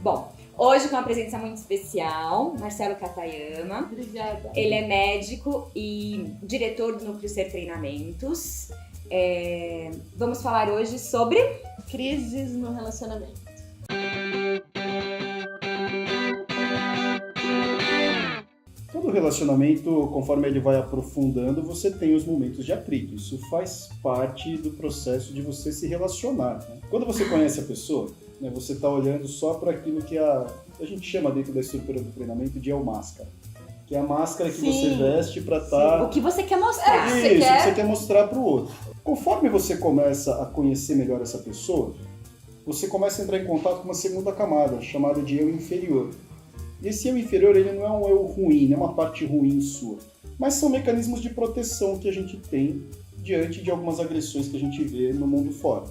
Bom, hoje com uma presença muito especial, Marcelo Katayama. Obrigada. Ele é médico e diretor do Núcleo Ser Treinamentos. Vamos falar hoje sobre Crises no relacionamento. Todo relacionamento, conforme ele vai aprofundando, você tem os momentos de atrito. Isso faz parte do processo de você se relacionar, né? Quando você conhece a pessoa, né, você está olhando só para aquilo que a gente chama dentro da estrutura do treinamento de máscara. Que é a máscara que você veste para estar... o que você quer mostrar. Isso, você quer mostrar para o outro. Conforme você começa a conhecer melhor essa pessoa, você começa a entrar em contato com uma segunda camada, chamada de eu inferior. E esse eu inferior, ele não é um eu ruim, não é uma parte ruim sua, mas são mecanismos de proteção que a gente tem diante de algumas agressões que a gente vê no mundo fora.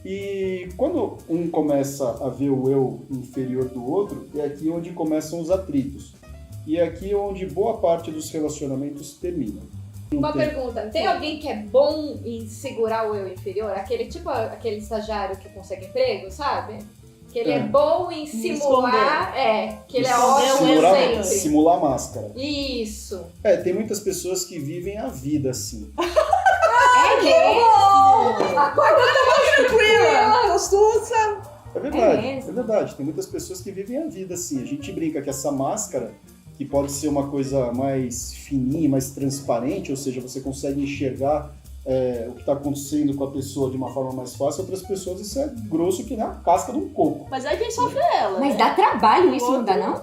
E quando um começa a ver o eu inferior do outro, é aqui onde começam os atritos. E é aqui onde boa parte dos relacionamentos terminam. Uma pergunta, tem alguém que é bom em segurar o eu inferior? Aquele estagiário que consegue emprego, sabe? Que ele é bom em simular, que ele é ótimo sempre. Simular a máscara. Isso. Tem muitas pessoas que vivem a vida assim. Agora tá mais tranquila, gostosa. É verdade. Tem muitas pessoas que vivem a vida assim. A gente brinca que essa máscara, que pode ser uma coisa mais fininha, mais transparente, ou seja, você consegue enxergar o que está acontecendo com a pessoa de uma forma mais fácil. Outras pessoas isso é grosso que nem a casca de um coco. Mas aí quem sofre é ela. Mas dá trabalho isso, não dá não?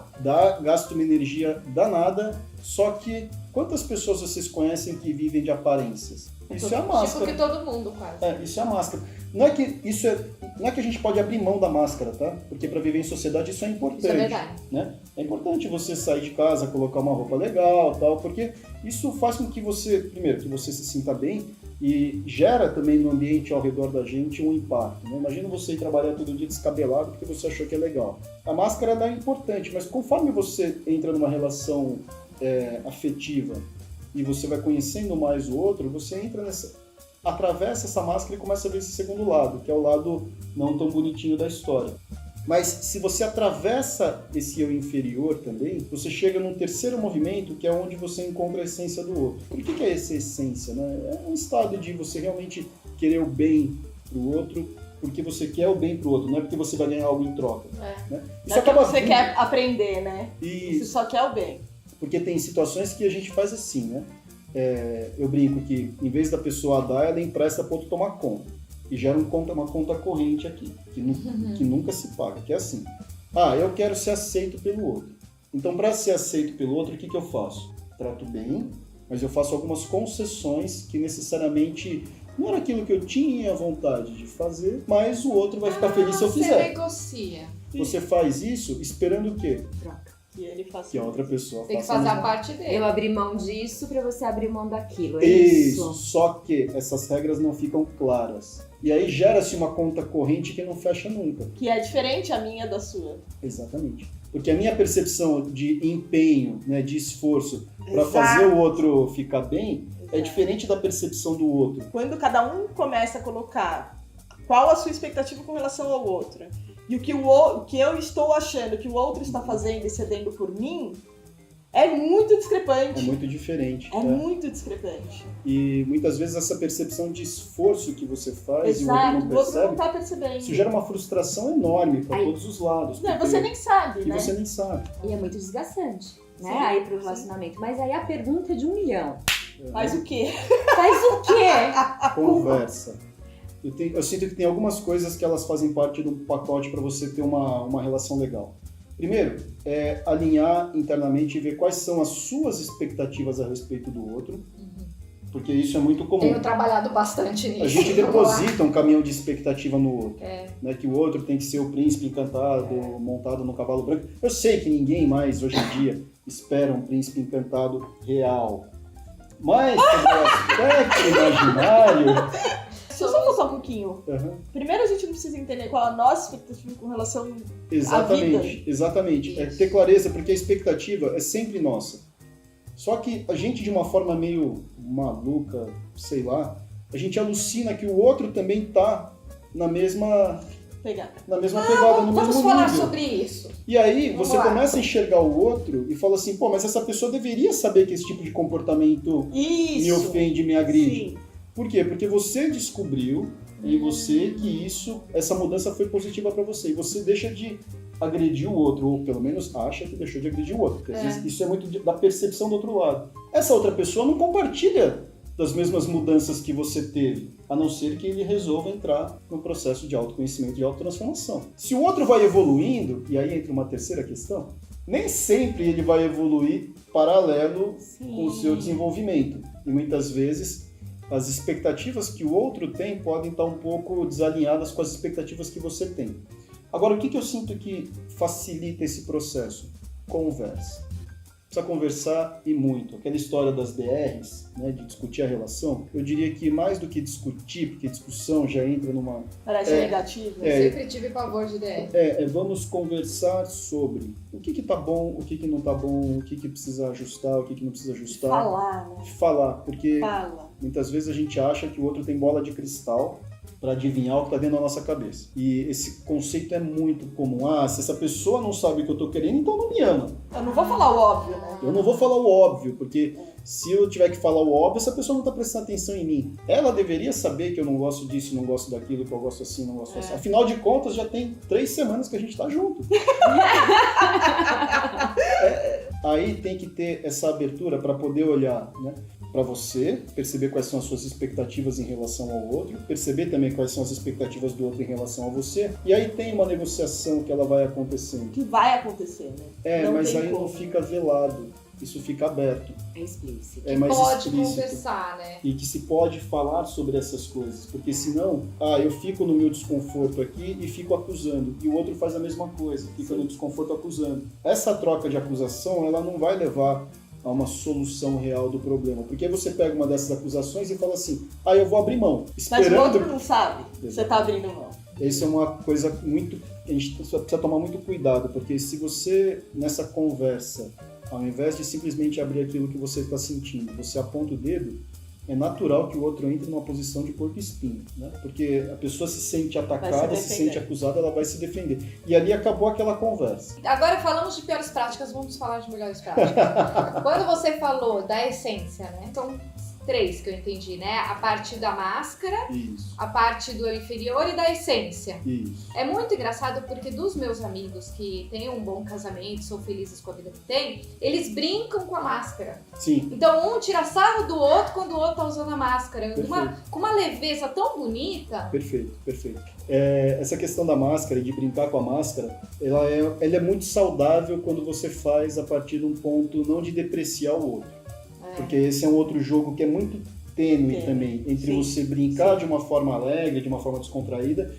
Gasta uma energia danada, só que quantas pessoas vocês conhecem que vivem de aparências? Isso é a máscara. Tipo que todo mundo quase. Isso é a máscara. Não é que a gente pode abrir mão da máscara, tá? Porque para viver em sociedade isso é importante. Isso é verdade. Né? É importante você sair de casa, colocar uma roupa legal, tal, porque isso faz com que você, primeiro, que você se sinta bem e gera também no ambiente ao redor da gente um impacto. Né? Imagina você ir trabalhar todo dia descabelado porque você achou que é legal. A máscara ela é importante, mas conforme você entra numa relação afetiva e você vai conhecendo mais o outro, você entra atravessa essa máscara e começa a ver esse segundo lado, que é o lado não tão bonitinho da história. Mas se você atravessa esse eu inferior também, você chega num terceiro movimento, que é onde você encontra a essência do outro. Por que é essa essência? Né? É um estado de você realmente querer o bem pro outro, porque você quer o bem pro outro, não é porque você vai ganhar algo em troca. Né? Isso acaba você quer aprender, né? Você só quer o bem. Porque tem situações que a gente faz assim, né? Eu brinco que em vez da pessoa dar, ela empresta para outro tomar conta. E gera uma conta corrente aqui, que nunca se paga, que é assim. Eu quero ser aceito pelo outro. Então, para ser aceito pelo outro, o que eu faço? Trato bem, mas eu faço algumas concessões que necessariamente não era aquilo que eu tinha vontade de fazer, mas o outro vai ficar feliz se eu fizer. Você negocia. Você faz isso esperando o quê? Troca. Que ele faça. Que a outra pessoa faça. Tem que fazer a parte dele. Eu abri mão disso pra você abrir mão daquilo, é isso? Isso. Só que essas regras não ficam claras. E aí gera-se uma conta corrente que não fecha nunca. Que é diferente a minha da sua. Exatamente. Porque a minha percepção de empenho, né, de esforço para fazer o outro ficar bem é diferente da percepção do outro. Quando cada um começa a colocar qual a sua expectativa com relação ao outro e o que eu estou achando que o outro está fazendo e cedendo por mim, é muito discrepante. É muito diferente. É muito discrepante. E muitas vezes essa percepção de esforço que você faz Exato, e o outro não está percebendo. Isso gera uma frustração enorme para todos os lados. Não, você nem sabe, e né? você nem sabe. E é muito desgastante, né? Sim, aí pro relacionamento. Mas aí a pergunta é de 1 milhão. Faz o quê? Faz o quê? Conversa. Eu sinto que tem algumas coisas que elas fazem parte do pacote para você ter uma relação legal. Primeiro, é alinhar internamente e ver quais são as suas expectativas a respeito do outro, porque isso é muito comum. Tenho trabalhado bastante nisso. A gente deposita um caminhão de expectativa no outro, né? Que o outro tem que ser o príncipe encantado, montado no cavalo branco. Eu sei que ninguém mais, hoje em dia, espera um príncipe encantado real. Mas, pelo aspecto imaginário... Deixa eu só voltar um pouquinho. Primeiro a gente não precisa entender qual a nossa expectativa com relação à vida. Exatamente. É ter clareza, porque a expectativa é sempre nossa. Só que a gente, de uma forma meio maluca, sei lá, a gente alucina que o outro também tá na mesma Pegar. Na mesma pegada, no Vamos mesmo falar nível. sobre isso. E aí Vamos você lá. começa a enxergar o outro e fala assim, pô, mas essa pessoa deveria saber que esse tipo de comportamento me Isso. ofende, me agride. Sim. Por quê? Porque você descobriu em você que essa mudança foi positiva para você. E você deixa de agredir o outro, ou pelo menos acha que deixou de agredir o outro. Porque às vezes isso é muito da percepção do outro lado. Essa outra pessoa não compartilha das mesmas mudanças que você teve, a não ser que ele resolva entrar no processo de autoconhecimento e autotransformação. Se o outro vai evoluindo, e aí entra uma terceira questão, nem sempre ele vai evoluir paralelo com o seu desenvolvimento. E muitas vezes as expectativas que o outro tem podem estar um pouco desalinhadas com as expectativas que você tem. Agora, o que eu sinto que facilita esse processo? Conversa. Precisa conversar e muito. Aquela história das DRs, né, de discutir a relação, eu diria que mais do que discutir, porque discussão já entra numa... Parece negativo. Eu sempre tive pavor de DR. Vamos conversar sobre o que tá bom, o que não tá bom, o que precisa ajustar, o que não precisa ajustar. Falar, né? Falar, porque Fala. muitas vezes a gente acha que o outro tem bola de cristal para adivinhar o que está dentro da nossa cabeça. E esse conceito é muito comum. Se essa pessoa não sabe o que eu estou querendo, então não me ama. Eu não vou falar o óbvio, né? Eu não vou falar o óbvio, porque se eu tiver que falar o óbvio, essa pessoa não está prestando atenção em mim. Ela deveria saber que eu não gosto disso, não gosto daquilo, que eu gosto assim, não gosto assim. Afinal de contas, já tem 3 semanas que a gente está junto. Aí tem que ter essa abertura para poder olhar, né, para você, perceber quais são as suas expectativas em relação ao outro, perceber também quais são as expectativas do outro em relação a você, e aí tem uma negociação que ela vai acontecendo. Que vai acontecer, né? Não Mas tem aí como. não fica velado, isso fica aberto. É explícito. É mais Pode explícito. conversar, né? E que se pode falar sobre essas coisas, porque senão, eu fico no meu desconforto aqui e fico acusando, e o outro faz a mesma coisa, fica no desconforto acusando. Essa troca de acusação, ela não vai levar a uma solução real do problema, porque aí você pega uma dessas acusações e fala assim, eu vou abrir mão, Mas o outro esperando... não sabe. Você tá abrindo mão. Isso é uma coisa muito... A gente precisa tomar muito cuidado, porque se você, nessa conversa, ao invés de simplesmente abrir aquilo que você está sentindo, você aponta o dedo, é natural que o outro entre numa posição de porco-espinho, né? Porque a pessoa se sente atacada, se sente acusada, ela vai se defender. E ali acabou aquela conversa. Agora falamos de piores práticas, vamos falar de melhores práticas. Quando você falou da essência, né? São 3 que eu entendi, né? A parte da máscara, Isso, a parte do eu inferior e da essência. isso. É muito engraçado porque dos meus amigos que têm um bom casamento, são felizes com a vida que têm, eles brincam com a máscara. Sim, Então um tira sarro do outro quando o outro tá usando a máscara. Perfeito. Com uma leveza tão bonita. perfeito. Essa questão da máscara e de brincar com a máscara, ela é muito saudável quando você faz a partir de um ponto não de depreciar o outro. Porque esse é um outro jogo que é muito tênue também, entre você brincar de uma forma alegre, de uma forma descontraída,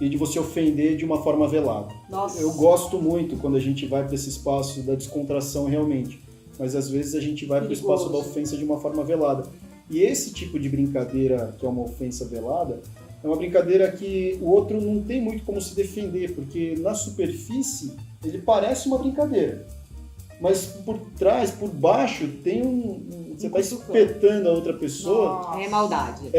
e de você ofender de uma forma velada. Nossa. Eu gosto muito quando a gente vai para esse espaço da descontração realmente, mas às vezes a gente vai para o espaço da ofensa de uma forma velada. E esse tipo de brincadeira, que é uma ofensa velada, é uma brincadeira que o outro não tem muito como se defender, porque na superfície ele parece uma brincadeira. Mas por trás, por baixo, tem você vai espetando a outra pessoa. Nossa. É maldade.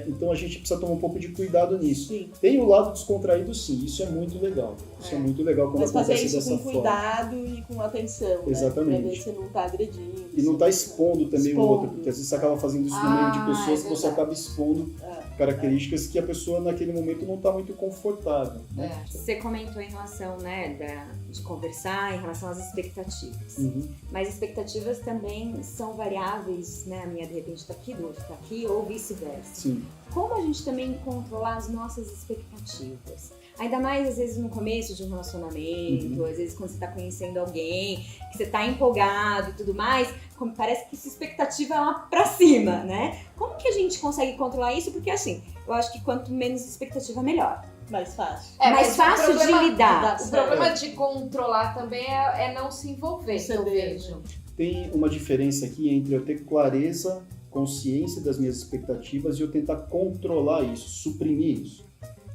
Então a gente precisa tomar um pouco de cuidado nisso. Sim. Tem o lado descontraído, sim. Isso é muito legal. Isso é muito legal quando Mas fazer acontece isso dessa com forma. cuidado e com atenção, Exatamente. Né? Pra ver se você não tá agredindo. E não tá expondo também o outro, porque às vezes você acaba fazendo isso no meio de pessoas é que você acaba expondo características que a pessoa naquele momento não tá muito confortável. Né? Você comentou em relação, né, de conversar, em relação às expectativas. Uhum. Mas expectativas também são variáveis, né? A minha de repente tá aqui, do outro tá aqui, ou vice-versa. Sim. Como a gente também controlar as nossas expectativas? Ainda mais, às vezes, no começo de um relacionamento, às vezes quando você tá conhecendo alguém, que você tá empolgado e tudo mais, parece que essa expectativa é lá pra cima, né? Como que a gente consegue controlar isso? Porque, assim, eu acho que quanto menos expectativa, melhor. Mais fácil. Mais mas fácil de lidar. O problema de controlar também é não se envolver, que eu vejo. Tem uma diferença aqui entre eu ter clareza, consciência das minhas expectativas e eu tentar controlar isso, suprimir isso.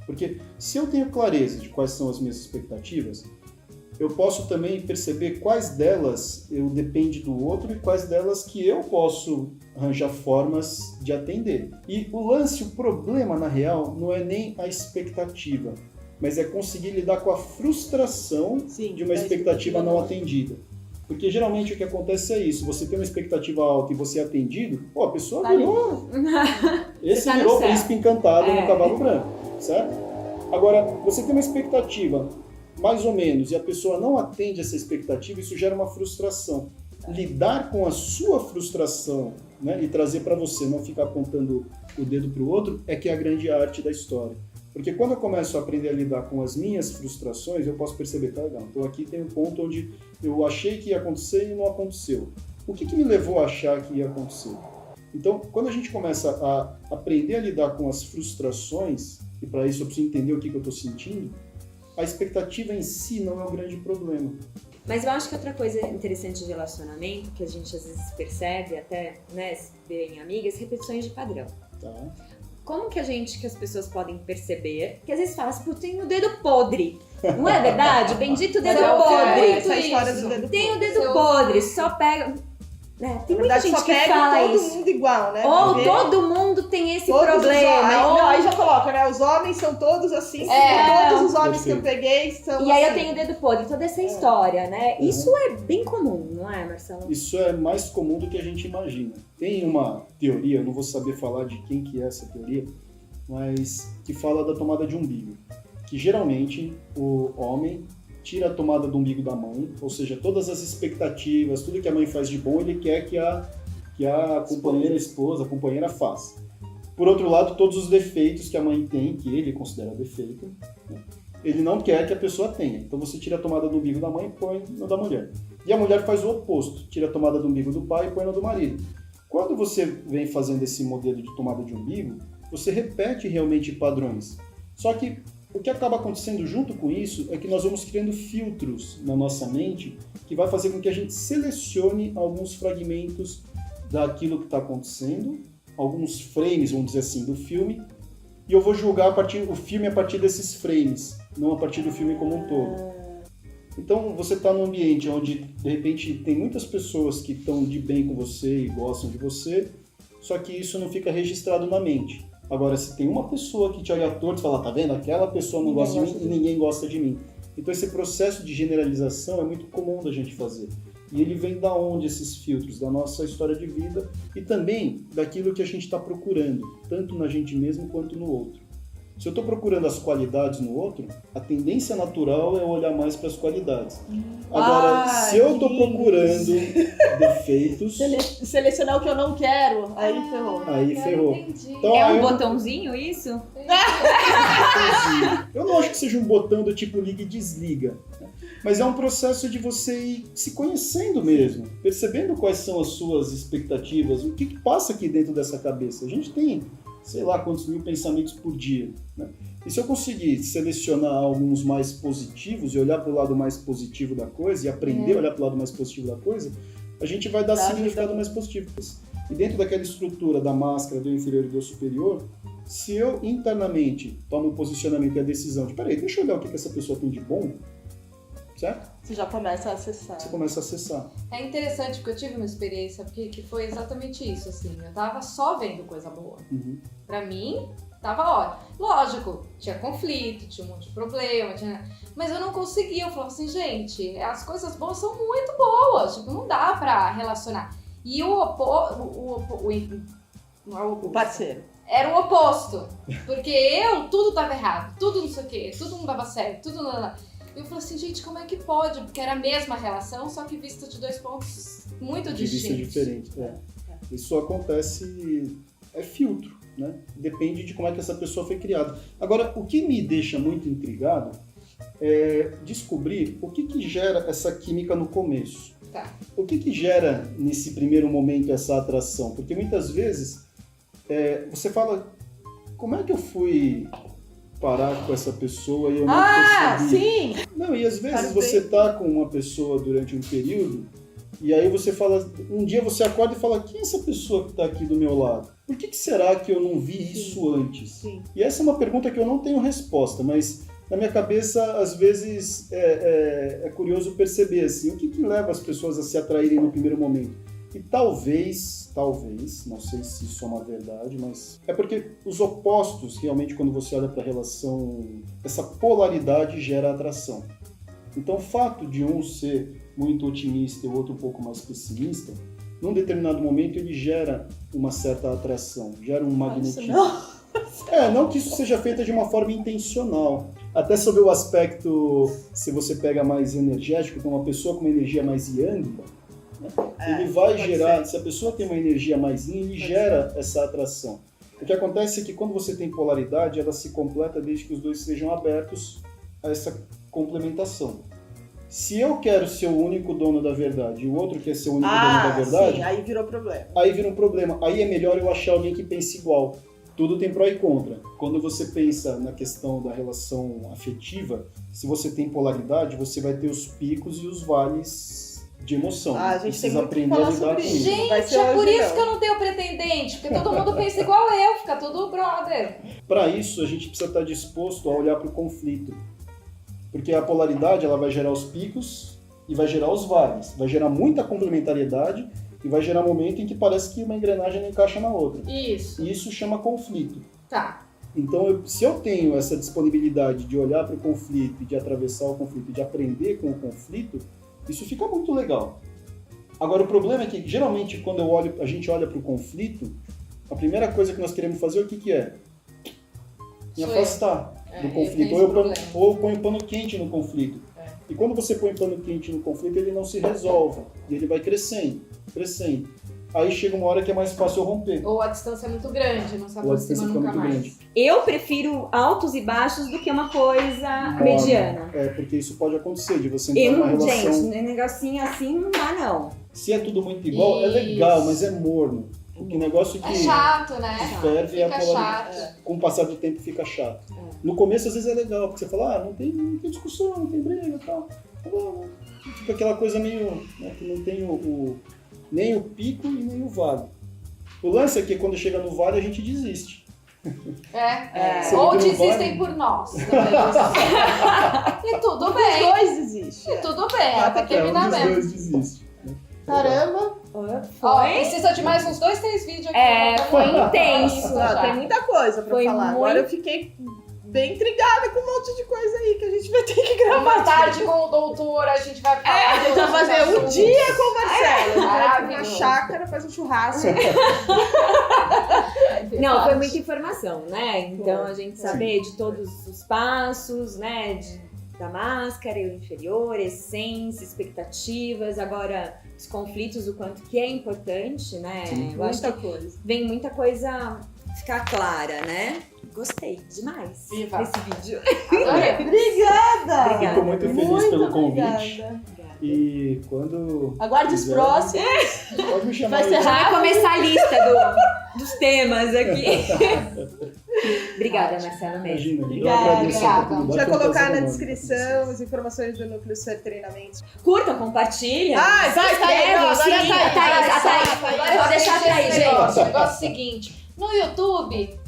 Porque se eu tenho clareza de quais são as minhas expectativas, eu posso também perceber quais delas eu dependo do outro e quais delas que eu posso arranjar formas de atender. E o problema na real, não é nem a expectativa. mas é conseguir lidar com a frustração Sim, de uma expectativa não atendida. Porque geralmente o que acontece é isso, você tem uma expectativa alta e você é atendido, pô, a pessoa Tá virou. Esse Você tá no virou o céu. príncipe encantado É. no cavalo branco, certo? Agora, você tem uma expectativa mais ou menos e a pessoa não atende essa expectativa, isso gera uma frustração. Lidar com a sua frustração, né, e trazer para você, não ficar apontando o dedo para o outro, é que é a grande arte da história. Porque quando eu começo a aprender a lidar com as minhas frustrações, eu posso perceber, tá legal, então aqui tem um ponto onde eu achei que ia acontecer e não aconteceu. O que me levou a achar que ia acontecer? Então, quando a gente começa a aprender a lidar com as frustrações, e para isso eu preciso entender o que eu estou sentindo, a expectativa em si não é o grande problema. Mas eu acho que outra coisa interessante de relacionamento, que a gente às vezes percebe até, né, se vê em amigas, repetições de padrão. Tá? Como que as pessoas podem perceber? Que às vezes fala assim, pô, tem o dedo podre. Não é verdade? Bendito dedo Mas podre. essa história do dedo Tem o podre. dedo podre, só pega... É, tem Na muita verdade, gente só que pega fala todo isso. mundo igual, né? Ou Porque todo mundo tem esse todos os problema. homens- ou... Não, aí já coloca, né? Os homens são todos assim, todos os homens que eu peguei são E aí eu assim. tenho o dedo podre, toda essa história, né? Isso é bem comum, não é, Marcelo? Isso é mais comum do que a gente imagina. Tem uma teoria, eu não vou saber falar de quem que é essa teoria, mas que fala da tomada de umbigo. Que geralmente o homem tira a tomada do umbigo da mãe, ou seja, todas as expectativas, tudo que a mãe faz de bom, ele quer que a companheira, a esposa, a companheira faça. Por outro lado, todos os defeitos que a mãe tem, que ele considera defeito, né, ele não quer que a pessoa tenha. Então você tira a tomada do umbigo da mãe e põe no da mulher. E a mulher faz o oposto, tira a tomada do umbigo do pai e põe no do marido. Quando você vem fazendo esse modelo de tomada de umbigo, você repete realmente padrões. Só que o que acaba acontecendo junto com isso é que nós vamos criando filtros na nossa mente que vai fazer com que a gente selecione alguns fragmentos daquilo que está acontecendo, alguns frames, vamos dizer assim, do filme, e eu vou julgar o filme a partir desses frames, não a partir do filme como um todo. Então você está num ambiente onde de repente tem muitas pessoas que estão de bem com você e gostam de você, só que isso não fica registrado na mente. Agora, se tem uma pessoa que te olha torto e fala, tá vendo? Aquela pessoa não gosta de mim e ninguém gosta de mim. Então esse processo de generalização é muito comum da gente fazer. E ele vem da onde esses filtros? Da nossa história de vida e também daquilo que a gente está procurando, tanto na gente mesmo quanto no outro. Se eu estou procurando as qualidades no outro, a tendência natural é olhar mais para as qualidades. Agora, se eu estou procurando defeitos, Selecionar o que eu não quero, aí ferrou. aí ferrou. Entendi. Então, É aí um eu- botãozinho isso? Eu não acho que seja um botão do tipo liga e desliga, né? Mas é um processo de você ir se conhecendo mesmo, percebendo quais são as suas expectativas, o que passa aqui dentro dessa cabeça. A gente tem, sei lá, quantos mil pensamentos por dia, né? E se eu conseguir selecionar alguns mais positivos e olhar para o lado mais positivo da coisa e aprender a olhar para o lado mais positivo da coisa, a gente vai dar significado mais positivo. E dentro daquela estrutura da máscara do inferior e do superior, se eu internamente tomo um posicionamento e a decisão de, peraí, deixa eu olhar o que essa pessoa tem de bom, certo? Você já começa a acessar. Você começa a acessar. É interessante porque eu tive uma experiência que foi exatamente isso, assim. Eu tava só vendo coisa boa. Uhum. Pra mim, tava ótimo. Lógico, tinha conflito, tinha um monte de problema, mas eu não conseguia. Eu falava assim, gente, as coisas boas são muito boas. Tipo, não dá pra relacionar. E não é o oposto. O parceiro. Era o oposto. Porque tudo tava errado, tudo não sei o quê, tudo não dava certo, tudo não. Eu falei assim, gente, como é que pode? Porque era a mesma relação, só que vista de 2 pontos muito De vista distintos. diferente. Isso acontece, é filtro, né? Depende de como é que essa pessoa foi criada. Agora, o que me deixa muito intrigado é descobrir o que gera essa química no começo. Tá. O que gera nesse primeiro momento essa atração? Porque muitas vezes você fala, como é que eu fui parar com essa pessoa e eu não percebi? Sim! Não, e às vezes Faz você bem. tá com uma pessoa durante um período e aí você fala, um dia você acorda e fala, quem é essa pessoa que tá aqui do meu lado? Por que será que eu não vi isso antes? Sim. E essa é uma pergunta que eu não tenho resposta, mas na minha cabeça, às vezes, é curioso perceber assim, o que leva as pessoas a se atraírem no primeiro momento. E talvez, não sei se isso é uma verdade, mas é porque os opostos, realmente, quando você olha para a relação, essa polaridade gera atração. Então, o fato de um ser muito otimista e o outro um pouco mais pessimista, num determinado momento ele gera uma certa atração, gera um magnetismo. Não que isso seja feito de uma forma intencional. Até sobre o aspecto, se você pega mais energético, então uma pessoa com uma energia mais yang, né, ele vai gerar, se a pessoa tem uma energia mais yin, ele gera essa atração. O que acontece é que quando você tem polaridade, ela se completa desde que os dois sejam abertos a essa complementação. Se eu quero ser o único dono da verdade e o outro quer ser o único dono da verdade, sim, aí virou problema. Aí vira um problema. Aí é melhor eu achar alguém que pense igual. Tudo tem pró e contra. Quando você pensa na questão da relação afetiva, se você tem polaridade, você vai ter os picos e os vales de emoção. A gente tem precisa muito que aprender falar a lidar sobre com isso. isso. Vai Gente, ser é por hoje isso não. que eu não tenho pretendente, porque todo mundo pensa igual eu, fica tudo brother. Para isso, a gente precisa estar disposto a olhar para o conflito. Porque a polaridade ela vai gerar os picos e vai gerar os vales. Vai gerar muita complementariedade e vai gerar momento em que parece que uma engrenagem não encaixa na outra. Isso. E isso chama conflito. Tá. Então, se eu tenho essa disponibilidade de olhar para o conflito, de atravessar o conflito, de aprender com o conflito, isso fica muito legal. Agora, o problema é que, geralmente, quando a gente olha para o conflito, a primeira coisa que nós queremos fazer, o que é? Me Sou afastar do eu conflito. tenho Ou esse eu ponho pano quente no conflito. É. E quando você põe pano quente no conflito, ele não se resolve. E ele vai crescendo. Aí chega uma hora que é mais fácil eu romper. Ou a distância é muito grande, não se Ou a distância aproxima fica nunca muito mais. grande. Eu prefiro altos e baixos do que uma coisa Morna. mediana. É, porque isso pode acontecer, de você E entrar numa não, relação... gente, um negocinho assim não dá, não. Se é tudo muito igual, é Isso. legal, mas é morno. Porque o negócio que É chato, né? ferve é a Fica polaridade. chato. Com o passar do tempo fica chato. No começo, às vezes, é legal, porque você fala, não tem discussão, não tem briga e tal. Tá bom. Fica aquela coisa meio... né, que não tem nem o pico e nem o vale. O lance é que quando chega no vale, a gente desiste. Sendo Ou que não desistem vale. por nós. E tudo Os bem. dois desistem. E tudo bem, até Um terminar dos mesmo. dois desiste. Né? Caramba, Ó, Foi? precisa de mais uns 2, 3 vídeos aqui. Foi Vamos intenso. lá. tem muita coisa pra Foi falar. muito- Agora eu fiquei bem intrigada com um monte de coisa aí que a gente vai ter que gravar. Uma tarde com o doutor, a gente vai falar. A gente vai fazer um dia com o Marcelo. Vai pra uma Maravilhoso. chácara, faz um churrasco. Não, foi muita informação, né? Então a gente saber de todos os passos, né? Da máscara e o inferior, essência, expectativas, agora os conflitos, o quanto que é importante, né? Eu acho Muita que coisa. vem muita coisa ficar clara, né? Gostei demais Viva. desse vídeo. Adorei. Obrigada! Obrigada. Fico muito feliz pelo convite. obrigada. E quando Aguarde os quiser, próximos. pode me chamar. Vai ser aí. Já vai começar a lista dos temas aqui. Obrigada, Marcelo, mesmo. Imagina, eu Obrigada. agradeço a Obrigada. oportunidade. Já foi um colocar prazer na enorme. descrição as informações do Núcleo Ser Treinamentos. Curta, compartilha. Ai, se vai, tá aí, inscreve, não, agora sim, tá aí, a Thaís. Agora Vou deixar a Thaís, esse negócio, gente. O negócio é o seguinte: no YouTube,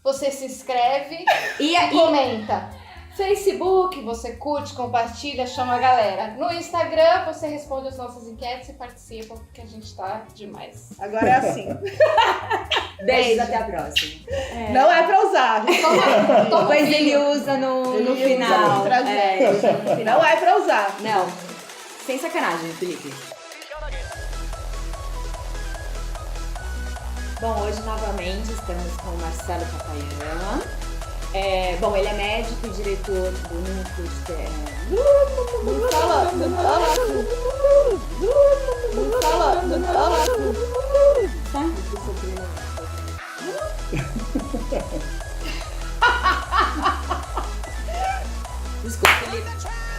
você se inscreve E e comenta. Facebook, você curte, compartilha, chama a galera. No Instagram, você responde as nossas enquetes e participa, porque a gente tá demais. Agora é assim. beijos, até a próxima. Não é pra usar. A gente Toma Depois vinho. ele usa no Ele usa final. no trajeto. Ele usa no final. Não é pra usar. Não, sem sacanagem, Felipe. Bom, hoje novamente estamos com o Marcelo Papayama. Bom, ele é médico e diretor do núcleo de Não fala, não fala. Não fala, não fala. Desculpa, Felipe.